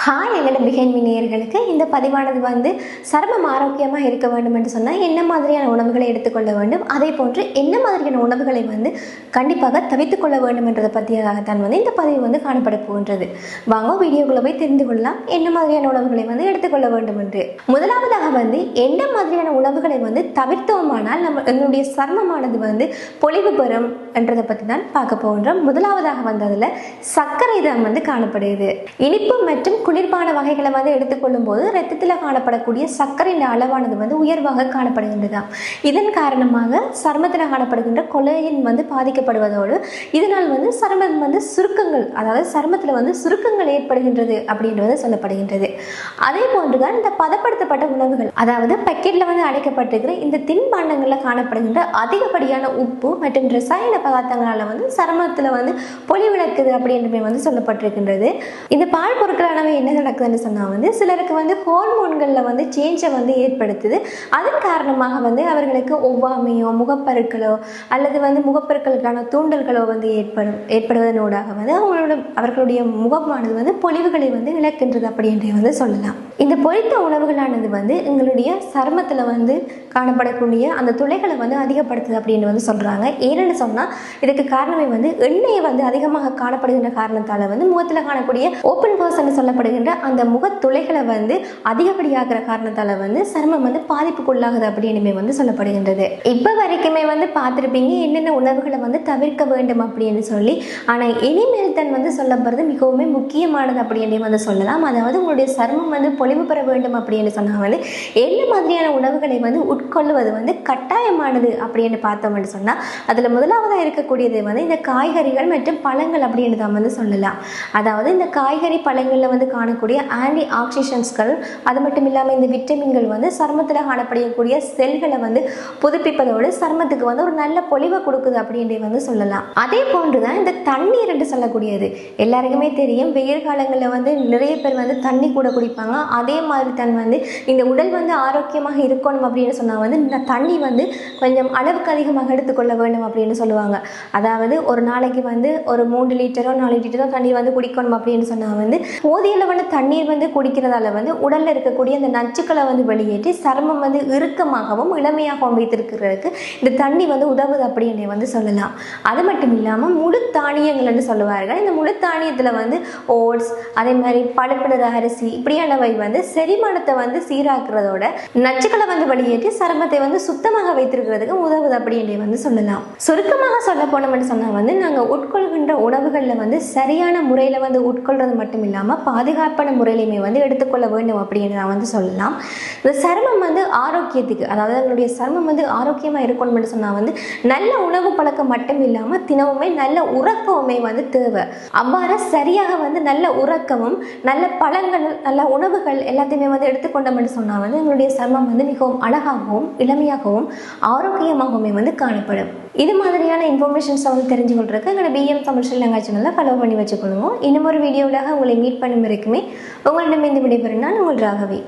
Hi எங்களோட behind me நேயர்களுக்கு இந்த பதிவானது சருமம் ஆரோக்கியமாக இருக்க வேண்டும் என்று சொன்னால் என்ன மாதிரியான உணவுகளை எடுத்துக்கொள்ள வேண்டும், அதே போன்று என்ன மாதிரியான உணவுகளை கண்டிப்பாக தவிர்த்து கொள்ள வேண்டும் என்றதை பற்றியதாகத்தான் இந்த பதிவு காணப்பட போகின்றது. வாங்க வீடியோக்குள்ளே போய் தெரிந்து கொள்ளலாம் என்ன மாதிரியான உணவுகளை எடுத்துக்கொள்ள வேண்டும் என்று. முதலாவதாக என்ன மாதிரியான உணவுகளை தவிர்த்தோமானால் நம்ம எங்களுடைய சருமமானது பொலிவு பெறும் என்றதை பற்றி தான் பார்க்க போகின்றோம். முதலாவதாக அதில் சர்க்கரை தான் காணப்படுது. இனிப்பு மற்றும் குளிர்பான வகைகளை எடுத்துக்கொள்ளும் போது இரத்தத்தில் காணப்படக்கூடிய சர்க்கரையின் அளவானது உயர்வாக காணப்படுகின்றது. இதன் காரணமாக சருமத்தில் காணப்படுகின்ற கொலாஜன் பாதிக்கப்படுவதோடு இதனால் சருமம் சுருக்கங்கள், அதாவது சருமத்தில் சுருக்கங்கள் ஏற்படுகின்றது அப்படின்றது சொல்லப்படுகின்றது. அதே போன்றுதான் இந்த பதப்படுத்தப்பட்ட உணவுகள், அதாவது பக்கெட்டில் அடைக்கப்பட்டிருக்கிற இந்த தின்பண்டங்களில் காணப்படுகின்ற அதிகப்படியான உப்பு மற்றும் ரசாயன பதார்த்தங்களால் சருமத்தில் பொலிவிழக்குது அப்படின்றது சொல்லப்பட்டிருக்கின்றது. இந்த பால் பொருட்களானவை என்ன நடக்குதுன்னு சொன்னால் சிலருக்கு ஹார்மோன்களில் சேஞ்சை ஏற்படுத்துது. அதன் காரணமாக அவர்களுக்கு ஒவ்வாமையோ முகப்பருக்களோ அல்லது முகப்பருக்களுக்கான தூண்டல்களோ ஏற்படுவதனூடாக அவர்களுடைய முகமானது பொலிவுகளை இழக்கின்றது அப்படின்றே சொல்லலாம். இந்த பொரித்த உணவுகளானது எங்களுடைய சருமத்தில் காணப்படக்கூடிய அந்த துளைகளை அதிகப்படுத்துது அப்படின்னு சொல்கிறாங்க. ஏன்னு சொன்னால் இதுக்கு காரணமே எண்ணெயை அதிகமாக காணப்படுகின்ற காரணத்தால் முகத்தில் காணக்கூடிய ஓப்பன் பர்சன் சொல்லப்படுகின்ற அந்த முகத்துளைகளை அதிகப்படியாகிற காரணத்தால் சருமம் பாதிப்புக்குள்ளாகுது அப்படின்னு சொல்லப்படுகின்றது. இப்போ வரைக்குமே பார்த்துருப்பீங்க என்னென்ன உணவுகளை தவிர்க்க வேண்டும் அப்படின்னு சொல்லி. ஆனால் இனிமேல் தன் சொல்லப்படுறது மிகவும் முக்கியமானது அப்படின்னு சொல்லலாம். அதாவது உங்களுடைய சருமம் பொலிவு பெற வேண்டும் அப்படின்னு சொன்னால் என்ன மாதிரியான உணவுகளை உட்கொள்வது கட்டாயமானது அப்படின்னு பார்த்தோம்னு சொன்னால் அதில் முதலாவதாக இருக்கக்கூடியது இந்த காய்கறிகள் மற்றும் பழங்கள் அப்படின்னு தான் சொல்லலாம். அதாவது இந்த காய்கறி பழங்களில் காணக்கூடிய ஆன்டி ஆக்சிடென்ட்ஸ்கள், அது மட்டும் இல்லாமல் இந்த விட்டமின்கள் சருமத்தில் காணப்படக்கூடிய செல்களை புதுப்பிப்பதோடு சருமத்துக்கு ஒரு நல்ல பொலிவை கொடுக்குது அப்படின்றே சொல்லலாம். அதே போன்றுதான் இந்த தண்ணீர் என்று சொல்லக்கூடியது. எல்லாருக்குமே தெரியும், வெயில் காலங்களில் நிறைய பேர் தண்ணி கூட குடிப்பாங்க. அதே மாதிரி தான் இந்த உடல் ஆரோக்கியமாக இருக்கணும் அப்படின்னு சொன்னால் இந்த தண்ணி கொஞ்சம் அளவுக்கு அதிகமாக எடுத்துக்கொள்ள வேண்டும் அப்படின்னு சொல்லுவாங்க. அதாவது ஒரு நாளைக்கு ஒரு 3 லிட்டரோ 4 லிட்டரோ தண்ணி குடிக்கணும் அப்படின்னு சொன்னால் போதிய அளவான தண்ணீர் குடிக்கிறதால உடல்ல இருக்கக்கூடிய அந்த நச்சுக்களை வெளியேற்றி சருமம் இறுக்கமாகவும் இளமையாகவும் வைத்திருக்கிறதுக்கு இந்த தண்ணி உதவுது அப்படின்னு சொல்லலாம். அது மட்டும் இல்லாமல் முழு தானியங்கள் என்று சொல்லுவார்கள். இந்த முழு தானியத்தில் ஓட்ஸ், அதே மாதிரி பழுப்பு நிற அரிசி இப்படியானவை செரிமானத்தை சீராக்குறதோட நச்சுக்களை வெளியேற்றி சருமத்தை சுத்தமாக வைத்திருக்கிறதுக்கு உதவுது அப்படின்னு சொல்லலாம். சுருக்கமாக சொல்ல போனோம்னு சொன்னால் நாங்கள் உட்கொள்கின்ற உணவுகளில் சரியான முறையில் உட்கொள்றது மட்டும் இல்லாமல் பாதுகாப்பான முறையிலுமே எடுத்துக்கொள்ள வேண்டும் அப்படின்னு நான் சொல்லலாம். இந்த சருமம் ஆரோக்கியத்துக்கு, அதாவது எங்களுடைய சருமம் ஆரோக்கியமாக இருக்கணும்னு சொன்னால் நல்ல உணவு பழக்கம் மட்டும் இல்லாமல் தினமுமே நல்ல உறக்கமுமே தேவை. அவ்வாறு சரியாக நல்ல உறக்கமும் நல்ல பழங்கள் நல்ல உணவுகள் எல்லாத்தையுமே எடுத்துக்கொண்டோம்னு சொன்னால் எங்களுடைய சருமம் மிகவும் அழகாகவும் இளமையாகவும் ஆரோக்கியமாகவுமே காணப்படும். இது மாதிரியான இன்ஃபர்மேஷன்ஸை தெரிஞ்சு கொள்றதுக்கு எங்களோட பிஎம் தமிழ் ஸ்ரீலங்கா சேனலில் ஃபாலோ பண்ணி வச்சுக்கொள்ளுங்க. இன்னும் ஒரு வீடியோவில் உங்களை மீட் பண்ணும் வரைக்குமே உங்களிடம் இந்த விடைபெறும் நான் உங்கள் ராகவி.